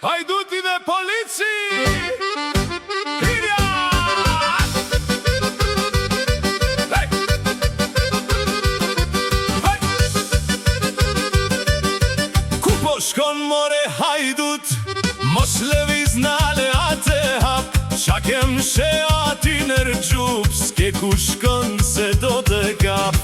Hajduti dhe polici! Hirja! Hej! Hej! Ku po shkon more hajdut? Mos lëviz nale atë hap, qa kem she ati nër gjup, s'ke ku shkon se do të kap.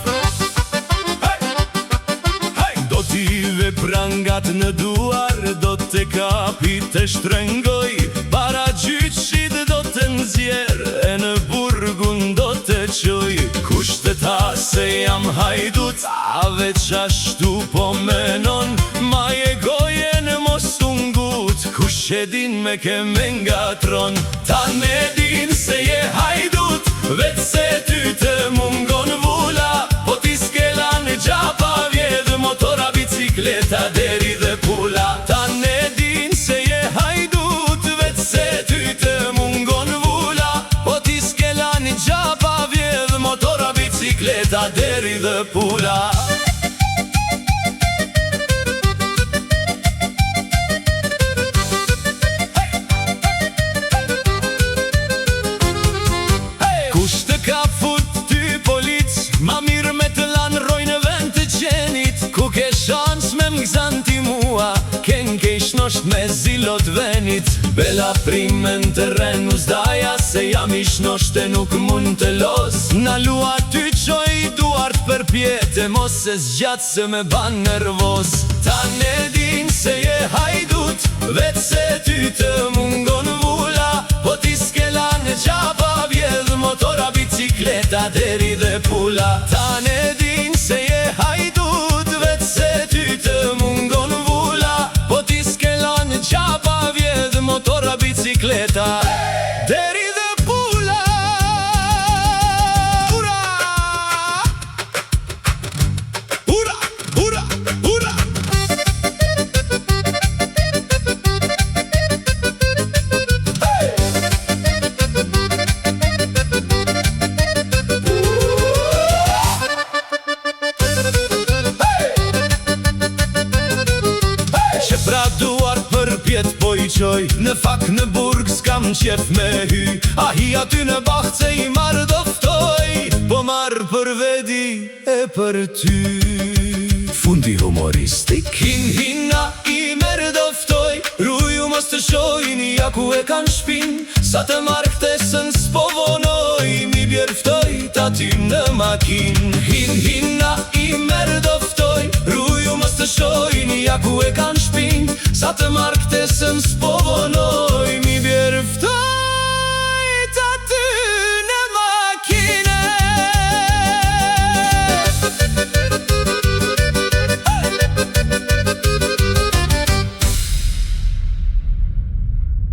Ve prangat në duar, do të kapi të shtrëngoj, para gjyqit do të nëzjer, e në burgun do të qoj. Kushteta se jam hajdut, a veç ashtu po menon, ma je gojen mos ungut, kush e din me keme nga tron. Ta ne din se je hajdut, veç se ty të mungon vula, po ti skela në gjapa vjedh motora, bicikleta deri dhe pula. Ta ne din se je hajdut, veç se ty të mungon vula, po ti skela një gjapa vjedh motora, bicikleta deri dhe pula. Kush të ka fut ty polic, ma mirë me të lanë roj në vend të qenit. Ku ke shans me m'gzanti mua, ken ke ishnosht me zilot venit. Bela primen të renu zdaja, se jam ishnosht e nuk mund të los. Na lua ty qoj duart për pjetë, mos se zgjatë se me ban nervos. Ta ne din se je hajdut, veç se ty të mungon vula, po ti skela në gjapa vjedh motora, bicikleta deri dhe pula. Ta ne din se je hajdut, veç se ty të mungon vula, po ti skela në gjapa vjedh motora, bicikleta deri dhe pula. Ura! Ura! Ura! Ura! Pra duar për pjet po i qoj, në fak në burg s'kam qef me hy. A hi aty në baht se i marrë doftoj, po marrë për vedi e për ty. Fundi humoristik. Hina i merë doftoj, ruju mos të shojnë, ja ku e kan shpin. Sa të marrë ktesën s'po vonoj, mi bjerftoj t'aty në makin. Hina i merë doftoj, ruju mos të shojnë, ja ku e kan shpin. Sa të marrë ktesën s'po vonoj,